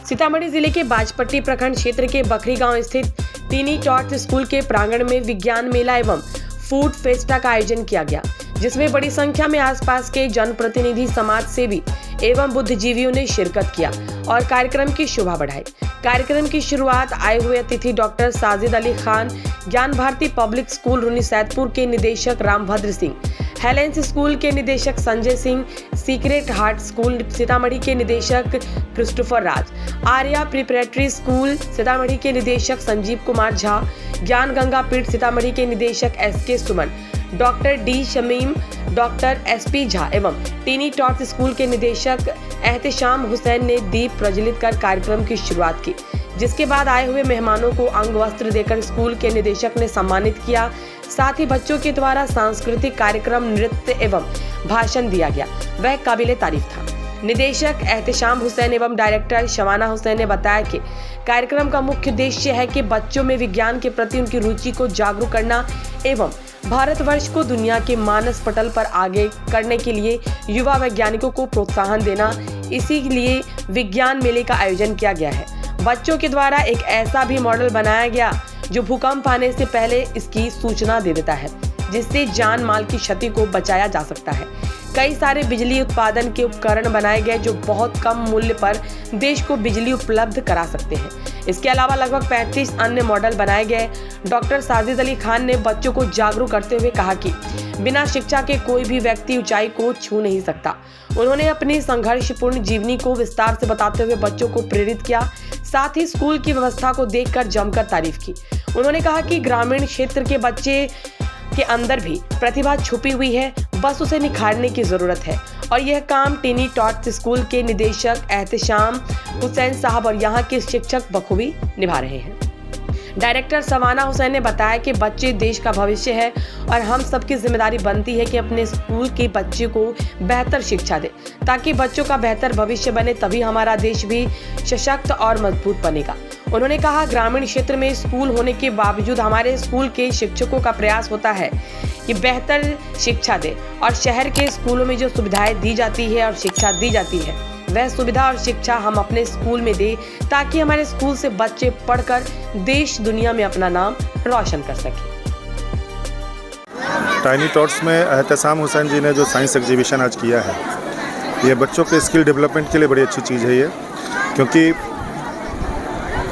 सीतामढ़ी जिले के बाजपट्टी प्रखंड क्षेत्र के बखरी गांव स्थित टीनी टॉट स्कूल के प्रांगण में विज्ञान मेला एवं फूड फेस्टा का आयोजन किया गया, जिसमें बड़ी संख्या में आसपास के जनप्रतिनिधि, समाज सेवी एवं बुद्धिजीवियों ने शिरकत किया और कार्यक्रम की शोभा बढ़ाई। कार्यक्रम की शुरुआत आए हुए अतिथि डॉक्टर साजिद अली खान, ज्ञान भारती पब्लिक स्कूल रूनी सैदपुर के निदेशक रामभद्र सिंह, हेलेंस स्कूल के निदेशक Sanjay Singh, secret heart school Sitamarhi के निदेशक क्रिस्टोफर राज, आर्या प्रिपरेटरी स्कूल सीतामढ़ी के निदेशक संजीव कुमार झा, ज्ञान गंगा पीठ सीतामढ़ी के निदेशक SK Suman, doctor D Shamim, doctor SP Jha एवं टीनी टॉट स्कूल के निदेशक एहतेशाम हुसैन ने दीप प्रज्वलित कर कार्यक्रम की शुरुआत की, जिसके बाद आए हुए मेहमानों को अंग वस्त्र देकर स्कूल के निदेशक ने सम्मानित किया। साथ ही बच्चों के द्वारा सांस्कृतिक कार्यक्रम, नृत्य एवं भाषण दिया गया, वह काबिले तारीफ था। निदेशक एहतेशाम हुसैन एवं डायरेक्टर शवाना हुसैन ने बताया कि कार्यक्रम का मुख्य उद्देश्य है कि बच्चों में विज्ञान के प्रति उनकी रुचि को जागरूक करना एवं भारतवर्ष को दुनिया के मानस पटल पर आगे करने के लिए युवा वैज्ञानिकों को प्रोत्साहन देना, इसीलिए विज्ञान मेले का आयोजन किया गया है। बच्चों के द्वारा एक ऐसा भी मॉडल बनाया गया जो भूकंप आने से पहले इसकी सूचना दे देता है, जिससे जान माल की क्षति को बचाया जा सकता है। कई सारे बिजली उत्पादन के उपकरण बनाए गए जो बहुत कम मूल्य पर देश को बिजली उपलब्ध करा सकते हैं। इसके अलावा लगभग 35 अन्य मॉडल बनाए गए। डॉक्टर साजिद अली खान ने बच्चों को जागरूक करते हुए कहा कि बिना शिक्षा के कोई भी व्यक्ति ऊंचाई को छू नहीं सकता। उन्होंने अपनी संघर्षपूर्ण जीवनी को विस्तार से बताते हुए बच्चों को प्रेरित किया। साथ ही स्कूल की व्यवस्था को देखकर जमकर तारीफ की। उन्होंने कहा कि ग्रामीण क्षेत्र के बच्चे के अंदर भी प्रतिभा छुपी हुई है, बस उसे निखारने की जरूरत है और यह काम टीनी टॉट स्कूल के निदेशक एहतेशाम हुसैन साहब और यहाँ के शिक्षक बखूबी निभा रहे हैं। डायरेक्टर शवाना हुसैन ने बताया कि बच्चे देश का भविष्य है और हम सबकी जिम्मेदारी बनती है कि अपने स्कूल के बच्चे को बेहतर शिक्षा दे, ताकि बच्चों का बेहतर भविष्य बने, तभी हमारा देश भी सशक्त और मजबूत बनेगा। उन्होंने कहा, ग्रामीण क्षेत्र में स्कूल होने के बावजूद हमारे स्कूल के शिक्षकों का प्रयास होता है कि बेहतर शिक्षा दे और शहर के स्कूलों में जो सुविधाएं दी जाती है और शिक्षा दी जाती है, वह सुविधा और शिक्षा हम अपने स्कूल में दें, ताकि हमारे स्कूल से बच्चे पढ़कर देश दुनिया में अपना नाम रोशन कर सकें। टाइनी टॉट्स में एहतेशाम हुसैन जी ने जो साइंस एग्जीबिशन आज किया है, ये बच्चों के स्किल डेवलपमेंट के लिए बड़ी अच्छी चीज़ है ये, क्योंकि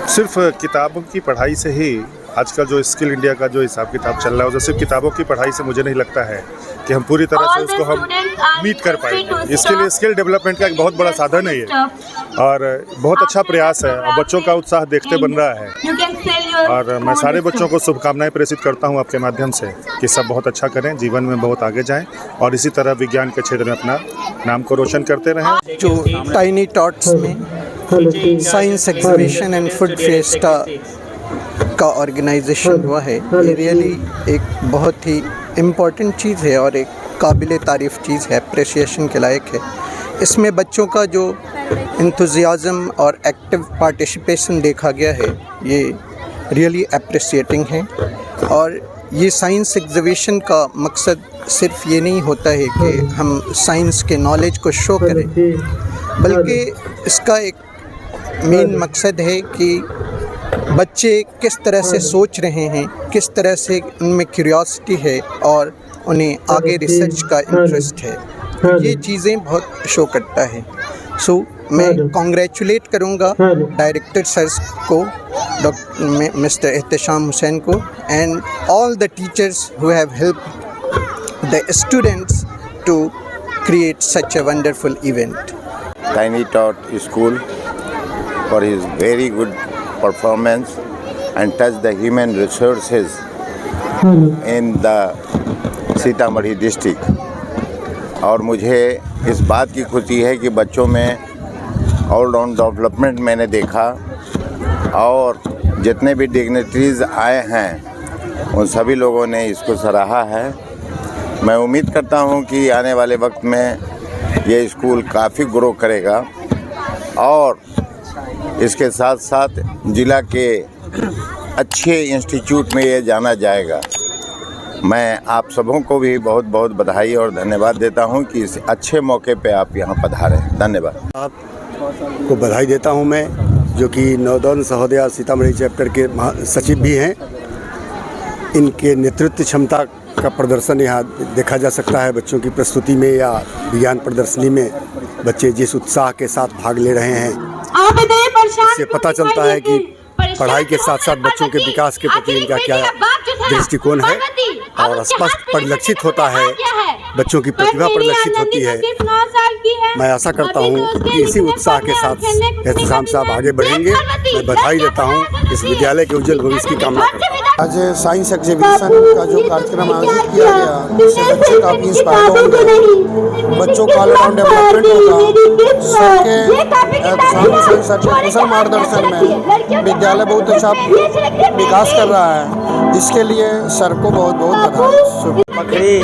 सिर्फ किताबों की पढ़ाई से ही आजकल जो स्किल इंडिया का जो हिसाब किताब चल रहा है, सिर्फ किताबों की पढ़ाई से मुझे नहीं लगता है कि हम पूरी तरह से उसको हम मीट कर पाएंगे। इसके लिए स्किल डेवलपमेंट का एक बहुत बड़ा साधन है ये और बहुत अच्छा प्रयास है और बच्चों का उत्साह देखते बन रहा है। और मैं सारे बच्चों को शुभकामनाएं प्रेषित करता हूं आपके माध्यम से कि सब बहुत अच्छा करें, जीवन में बहुत आगे जाएं और इसी तरह विज्ञान के क्षेत्र में अपना नाम को रोशन करते रहें। जो टाइनी टॉट्स में science exhibition and food Festa का ऑर्गेनाइजेशन हुआ है, ये रियली एक बहुत ही इम्पॉर्टेंट चीज़ है और एक काबिले तारीफ़ चीज़ है, अप्रिसिएशन के लायक है। इसमें बच्चों का जो इंथुजियाज़म और एक्टिव पार्टिसिपेशन देखा गया है, ये रियली अप्रिसिएटिंग है। और ये साइंस एग्जीबिशन का मकसद सिर्फ ये नहीं होता है कि हम साइंस के नॉलेज को शो करें, बल्कि इसका एक मेन मकसद है कि बच्चे किस तरह से सोच रहे हैं, किस तरह से उनमें क्यूरियोसिटी है और उन्हें आगे रिसर्च का इंटरेस्ट है, ये चीज़ें बहुत शो करता है। सो मैं कॉन्ग्रेचुलेट करूँगा डायरेक्टर सर को, डॉक्टर मिस्टर एहतेशाम हुसैन को, and all the teachers who have helped the students to create such a wonderful event. Tiny Tot School for his very good performance and touch the human resources in the Sitamarhi district. और मुझे इस बात की खुशी है कि बच्चों में ऑलराउंड डेवलपमेंट मैंने देखा और जितने भी डिग्नेटरीज आए हैं उन सभी लोगों ने इसको सराहा है। मैं उम्मीद करता हूं कि आने वाले वक्त में ये स्कूल काफ़ी ग्रो करेगा और इसके साथ साथ ज़िला के अच्छे इंस्टीट्यूट में ये जाना जाएगा। मैं आप सबों को भी बहुत बहुत बधाई और धन्यवाद देता हूं कि इस अच्छे मौके पे आप यहां पधारे। धन्यवाद। आपको बधाई देता हूं मैं जो कि नवोदय सहोदया सीतामढ़ी चैप्टर के सचिव भी हैं। इनके नेतृत्व क्षमता का प्रदर्शन यहाँ देखा जा सकता है। बच्चों की प्रस्तुति में या विज्ञान प्रदर्शनी में बच्चे जिस उत्साह के साथ भाग ले रहे हैं, इससे पता चलता है कि पढ़ाई के साथ साथ बच्चों के विकास के प्रति इनका क्या दृष्टिकोण है और स्पष्ट परिलक्षित होता है, बच्चों की प्रतिभा परिलक्षित होती है। मैं आशा करता हूँ कि इसी उत्साह के साथ एहतशाम साहब आगे बढ़ेंगे। मैं बधाई देता हूँ, इस विद्यालय के उज्जवल भविष्य की कामना करता हूँ। आज साइंस एग्जीबिशन का जो कार्यक्रम आयोजित किया गया, उससे बच्चे काफ़ी इंस्पायर होंगे। बच्चों को ऑल अराउंड डेवलपमेंट होगा। सर के कुशल मार्गदर्शन में विद्यालय बहुत अच्छा विकास कर रहा है। इसके लिए सर को बहुत बहुत बधाई। बकरी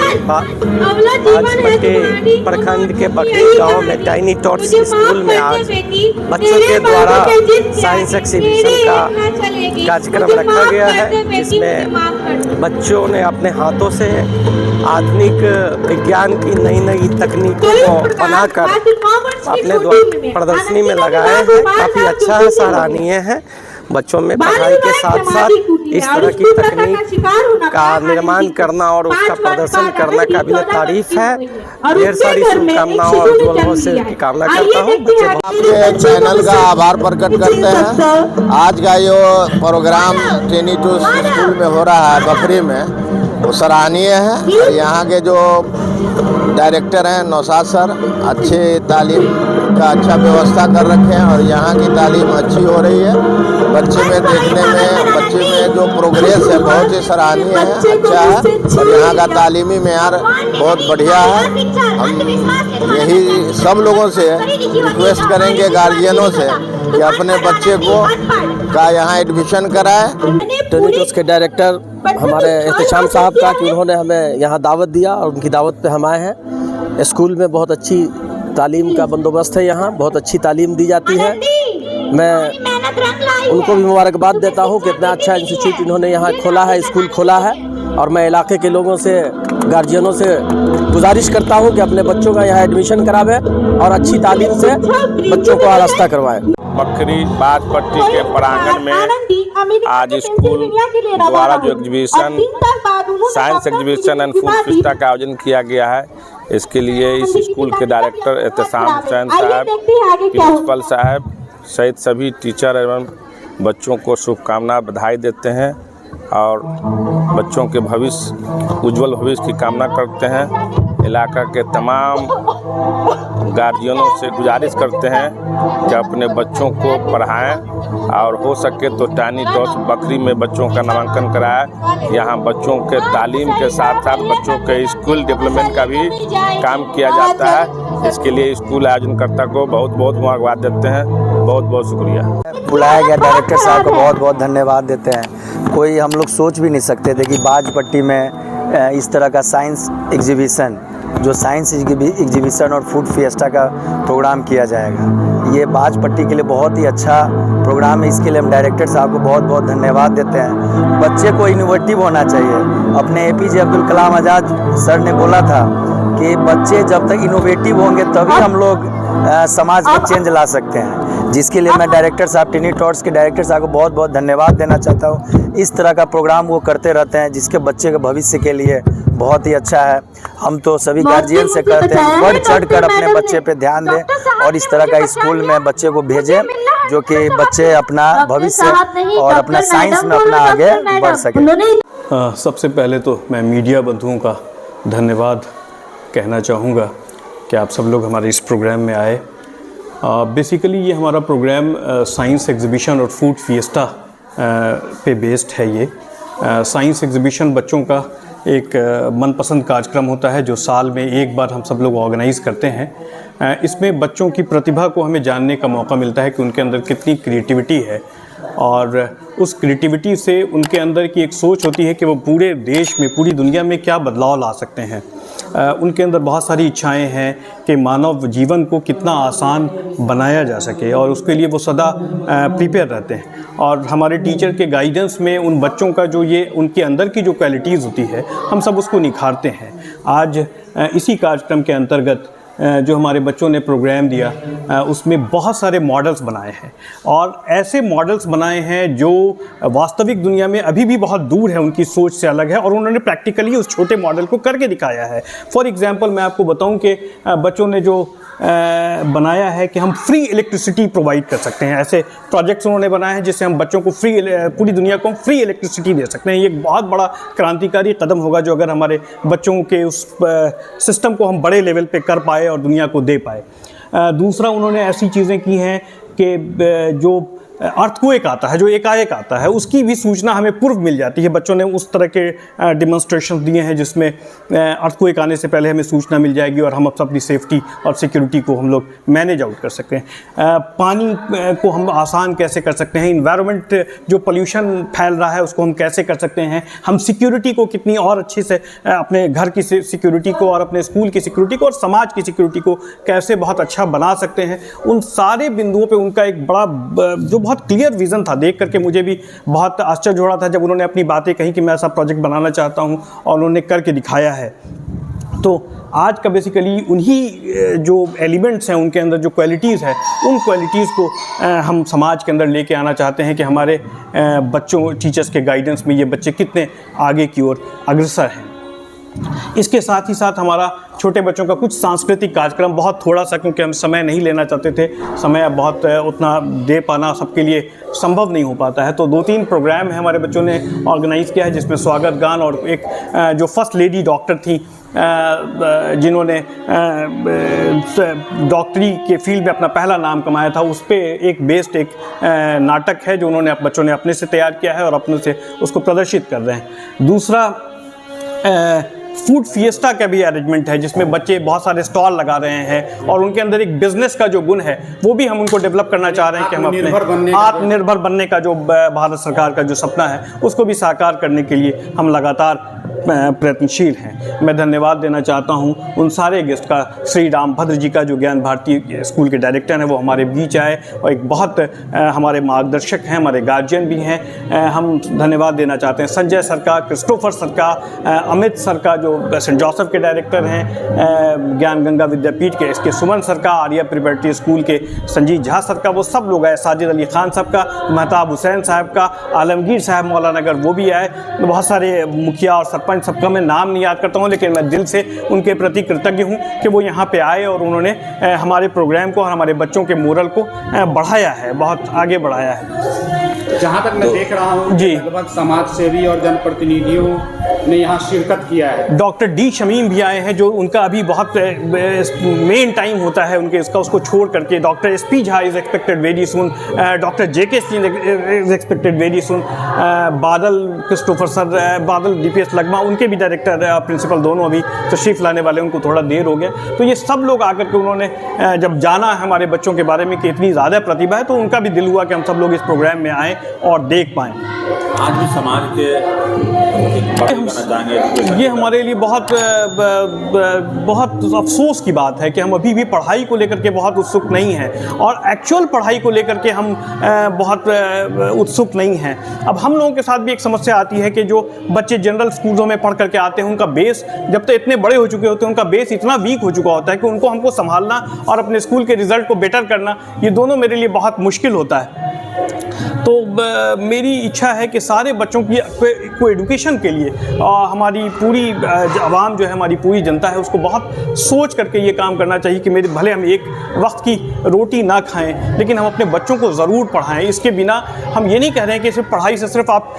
भाजपट्टी प्रखंड के बकरी गांव में टाइनी टॉट्स स्कूल में आज बच्चों के द्वारा साइंस एग्जीबिशन का कार्यक्रम रखा गया है, जिसमें बच्चों ने अपने हाथों से आधुनिक विज्ञान की नई नई तकनीकों को बनाकर अपने द्वारा प्रदर्शनी में लगाए हैं। काफ़ी अच्छा है, सराहनीय है। बच्चों में पढ़ाई के साथ साथ इस तरह की तकनीक का निर्माण करना और उसका प्रदर्शन करना काबिल तारीफ है। ढेर सारी शुभकामनाओं और उज्ज्वल भविष्य की कामना करता हूँ। आपके चैनल का आभार प्रकट करते हैं। आज का ये प्रोग्राम टेनी टू स्कूल में हो रहा है बकरी में, वो सराहनीय है। और यहाँ के जो डायरेक्टर हैं नौशाद सर, अच्छे तालीम का अच्छा व्यवस्था कर रखे हैं और यहाँ की तालीम अच्छी हो रही है। बच्चे में देखने में बच्चे में जो प्रोग्रेस है बहुत ही सराहनीय है, अच्छा है। और यहाँ का तालीमी मेयार बहुत बढ़िया है। हम यही सब लोगों से रिक्वेस्ट करेंगे, गार्जियनों से, कि अपने बच्चे को का यहाँ एडमिशन कराएं। टेनी टॉट्स के डायरेक्टर हमारे एहतशाम साहब का कि उन्होंने हमें यहाँ दावत दिया और उनकी दावत पे हम आए हैं। स्कूल में बहुत अच्छी तालीम का बंदोबस्त है, यहाँ बहुत अच्छी तालीम दी जाती है। मैं उनको भी मुबारकबाद देता हूँ कि इतना अच्छा इंस्टीट्यूट इन्होंने यहाँ खोला है, स्कूल खोला है। और मैं इलाके के लोगों से, गार्जियनों से गुजारिश करता हूँ कि अपने बच्चों का यहाँ एडमिशन करावे और अच्छी तालीम से बच्चों को आरास्ता करवाएं। बकरी भाजपट्टी के प्रांगण में आज स्कूल द्वारा जो exhibition science exhibition and food Festa का आयोजन किया गया है, इसके लिए इस स्कूल के डायरेक्टर एहतशाम हुसैन साहब, प्रिंसिपल साहब सहित सभी टीचर एवं बच्चों को शुभकामना बधाई देते हैं और बच्चों के भविष्य उज्जवल भविष्य की कामना करते हैं। इलाका के तमाम गार्जियनों से गुजारिश करते हैं कि अपने बच्चों को पढ़ाएं और हो सके तो टाइनी टॉट्स बकरी में बच्चों का नामांकन कराएं। यहाँ बच्चों के तालीम के साथ साथ बच्चों के स्कूल डेवलपमेंट का भी काम किया जाता है। इसके लिए स्कूल आयोजनकर्ता को बहुत बहुत मुबारकबाद देते हैं। बहुत बहुत शुक्रिया। बुलाया गया डायरेक्टर साहब को बहुत बहुत धन्यवाद देते हैं। कोई हम लोग सोच भी नहीं सकते थे कि भाजपट्टी में इस तरह का साइंस एग्जीबिशन, जो साइंस एग्जीबिशन और फूड फिएस्टा का प्रोग्राम किया जाएगा। ये भाजपट्टी के लिए बहुत ही अच्छा प्रोग्राम है। इसके लिए हम डायरेक्टर साहब को बहुत बहुत धन्यवाद देते हैं। बच्चे को इनोवेटिव होना चाहिए। अपने एपीजे अब्दुल कलाम आज़ाद सर ने बोला था कि बच्चे जब तक इनोवेटिव होंगे तभी हम लोग समाज में चेंज ला सकते हैं, जिसके लिए मैं डायरेक्टर साहब, टेनी टॉट्स के डायरेक्टर साहब को बहुत बहुत धन्यवाद देना चाहता हूँ। इस तरह का प्रोग्राम वो करते रहते हैं जिसके बच्चे के भविष्य के लिए बहुत ही अच्छा है। हम तो सभी गार्जियन से कहते हैं बढ़ चढ़ कर अपने बच्चे पे ध्यान दें और इस तरह का स्कूल में बच्चे को भेजें, जो कि बच्चे अपना भविष्य और अपना साइंस में अपना आगे बढ़ सके। सबसे पहले तो मैं मीडिया बंधुओं का धन्यवाद कहना चाहूँगा कि आप सब लोग हमारे इस प्रोग्राम में आए। बेसिकली ये हमारा प्रोग्राम साइंस एग्जीबिशन और फूड फिएस्टा पे बेस्ड है। ये साइंस एग्जीबिशन बच्चों का एक मनपसंद कार्यक्रम होता है जो साल में एक बार हम सब लोग ऑर्गेनाइज़ करते हैं। इसमें बच्चों की प्रतिभा को हमें जानने का मौका मिलता है कि उनके अंदर कितनी क्रिएटिविटी है और उस क्रिएटिविटी से उनके अंदर की एक सोच होती है कि वो पूरे देश में, पूरी दुनिया में क्या बदलाव ला सकते हैं। उनके अंदर बहुत सारी इच्छाएं हैं कि मानव जीवन को कितना आसान बनाया जा सके और उसके लिए वो सदा प्रिपेयर रहते हैं। और हमारे टीचर के गाइडेंस में उन बच्चों का जो ये उनके अंदर की जो क्वालिटीज़ होती है हम सब उसको निखारते हैं। आज इसी कार्यक्रम के अंतर्गत जो हमारे बच्चों ने प्रोग्राम दिया उसमें बहुत सारे मॉडल्स बनाए हैं और ऐसे मॉडल्स बनाए हैं जो वास्तविक दुनिया में अभी भी बहुत दूर है, उनकी सोच से अलग है और उन्होंने प्रैक्टिकली उस छोटे मॉडल को करके दिखाया है। फॉर एग्जांपल मैं आपको बताऊं कि बच्चों ने जो बनाया है कि हम फ्री इलेक्ट्रिसिटी प्रोवाइड कर सकते हैं। ऐसे प्रोजेक्ट्स उन्होंने बनाए हैं जिससे हम बच्चों को पूरी दुनिया को हम फ्री इलेक्ट्रिसिटी दे सकते हैं। ये एक बहुत बड़ा क्रांतिकारी कदम होगा जो अगर हमारे बच्चों के उस सिस्टम को हम बड़े लेवल पे कर पाए और दुनिया को दे पाए। दूसरा, उन्होंने ऐसी चीज़ें की हैं कि जो अर्थक्वेक आता है, जो एकाएक आता है, उसकी भी सूचना हमें पूर्व मिल जाती है। बच्चों ने उस तरह के डेमोन्स्ट्रेशन दिए हैं जिसमें अर्थक्वेक आने से पहले हमें सूचना मिल जाएगी और हम अपनी सेफ्टी और सिक्योरिटी को हम लोग मैनेज आउट कर सकते हैं। पानी को हम आसान कैसे कर सकते हैं, इन्वायरमेंट जो पोल्यूशन फैल रहा है उसको हम कैसे कर सकते हैं, हम सिक्योरिटी को कितनी और अच्छे से अपने घर की सिक्योरिटी को और अपने स्कूल की सिक्योरिटी को और समाज की सिक्योरिटी को कैसे बहुत अच्छा बना सकते हैं। उन सारे बिंदुओं पर उनका एक बड़ा जो बहुत क्लियर विज़न था। देख करके मुझे भी बहुत आश्चर्य हो रहा था जब उन्होंने अपनी बातें कही कि मैं ऐसा प्रोजेक्ट बनाना चाहता हूं और उन्होंने करके दिखाया है। तो आज का बेसिकली उन्हीं जो एलिमेंट्स हैं, उनके अंदर जो क्वालिटीज़ है, उन क्वालिटीज़ को हम समाज के अंदर लेके आना चाहते हैं कि हमारे बच्चों, टीचर्स के गाइडेंस में ये बच्चे कितने आगे की ओर अग्रसर हैं। इसके साथ ही साथ हमारा छोटे बच्चों का कुछ सांस्कृतिक कार्यक्रम, बहुत थोड़ा सा क्योंकि हम समय नहीं लेना चाहते थे, समय बहुत उतना दे पाना सबके लिए संभव नहीं हो पाता है, तो 2-3 प्रोग्राम है हमारे बच्चों ने ऑर्गेनाइज़ किया है जिसमें स्वागत गान और एक जो फर्स्ट लेडी डॉक्टर थी जिन्होंने डॉक्टरी के फील्ड में अपना पहला नाम कमाया था, उस पर एक बेस्ड एक नाटक है जो उन्होंने बच्चों ने अपने से तैयार किया है और अपने से उसको प्रदर्शित कर रहे हैं। दूसरा, फूड फिएस्टा का भी अरेंजमेंट है जिसमें बच्चे बहुत सारे स्टॉल लगा रहे हैं और उनके अंदर एक बिजनेस का जो गुण है वो भी हम उनको डेवलप करना चाह रहे हैं कि हम अपने आत्मनिर्भर बनने का जो भारत सरकार का जो सपना है उसको भी साकार करने के लिए हम लगातार प्रयत्नशील हैं। मैं धन्यवाद देना चाहता हूं उन सारे गेस्ट का, श्री रामभद्र जी का जो ज्ञान भारती स्कूल के डायरेक्टर हैं, वो हमारे बीच आए और एक बहुत हमारे मार्गदर्शक हैं, हमारे गार्जियन भी हैं। हम धन्यवाद देना चाहते हैं संजय सर का, क्रिस्टोफर सर का, अमित सर का जो सेंट जोसेफ के डायरेक्टर हैं, ज्ञान गंगा विद्यापीठ के इसके सुमन सर का, आर्या प्रिपरेटरी स्कूल के संजीत झा सर का, वो सब लोग आए, साजिद अली खान साहब का, महताब हुसैन साहब का, आलमगीर साहब मौलाना नगर वो भी आए, बहुत सारे मुखिया और सरपंच, सबका मैं नाम नहीं याद करता हूँ लेकिन मैं दिल से उनके प्रति कृतज्ञ हूँ कि वो यहाँ पे आए और उन्होंने हमारे प्रोग्राम को और हमारे बच्चों के मोरल को बढ़ाया है, बहुत आगे बढ़ाया है। जहाँ तक मैं देख रहा हूँ जी, लगभग समाज सेवी और जनप्रतिनिधियों ने यहाँ शिरकत किया है। डॉक्टर डी शमीम भी आए हैं जो उनका अभी बहुत मेन टाइम होता है उनके इसका, उसको छोड़ करके doctor SP Jha is expected very soon, doctor JK Singh is expected very soon, बादल क्रिस्टोफर सर, बादल DPS लगमा, उनके भी डायरेक्टर प्रिंसिपल दोनों अभी तशरीफ़ लाने वाले, उनको थोड़ा देर हो गया। तो ये सब लोग आकर के उन्होंने जब जाना हमारे बच्चों के बारे में कि इतनी ज़्यादा प्रतिभा है तो उनका भी दिल हुआ कि हम सब लोग इस प्रोग्राम में आएँ और देख पाएँ। आज भी समाज के ये हमारे लिए बहुत अफसोस की बात है कि हम अभी भी पढ़ाई को लेकर के बहुत उत्सुक नहीं हैं और एक्चुअल पढ़ाई को लेकर के हम बहुत उत्सुक नहीं हैं। अब हम लोगों के साथ भी एक समस्या आती है कि जो बच्चे जनरल स्कूलों में पढ़ करके आते हैं उनका बेस जब तक इतने बड़े हो चुके होते हैं, उनका बेस इतना वीक हो चुका होता है कि उनको हमको संभालना और अपने स्कूल के रिज़ल्ट को बेटर करना, ये दोनों मेरे लिए बहुत मुश्किल होता है। तो मेरी इच्छा है कि सारे बच्चों की को एडुकेशन के लिए हमारी पूरी आवाम जो है, हमारी पूरी जनता है, उसको बहुत सोच करके ये काम करना चाहिए कि मेरे भले हम एक वक्त की रोटी ना खाएं लेकिन हम अपने बच्चों को ज़रूर पढ़ाएं। इसके बिना हम ये नहीं कह रहे हैं कि सिर्फ पढ़ाई से सिर्फ आप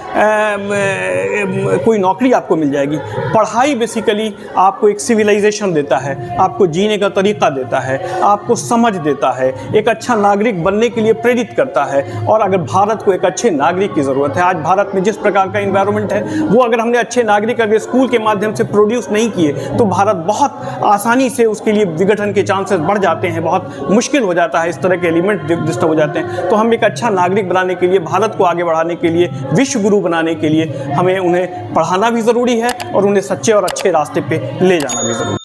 कोई नौकरी आपको मिल जाएगी। पढ़ाई बेसिकली आपको एक सिविलाइजेशन देता है, आपको जीने का तरीक़ा देता है, आपको समझ देता है, एक अच्छा नागरिक बनने के लिए प्रेरित करता है। और अगर भारत को एक अच्छे नागरिक की ज़रूरत है, आज भारत में जिस प्रकार का इन्वायरमेंट है वो अगर हमने अच्छे नागरिक अगर स्कूल के माध्यम से प्रोड्यूस नहीं किए तो भारत बहुत आसानी से उसके लिए विघटन के चांसेस बढ़ जाते हैं, बहुत मुश्किल हो जाता है, इस तरह के एलिमेंट डिस्टर्ब हो जाते हैं। तो हम एक अच्छा नागरिक बनाने के लिए, भारत को आगे बढ़ाने के लिए, विश्व गुरु बनाने के लिए हमें उन्हें पढ़ाना भी ज़रूरी है और उन्हें सच्चे और अच्छे रास्ते पे ले जाना भी ज़रूरी है।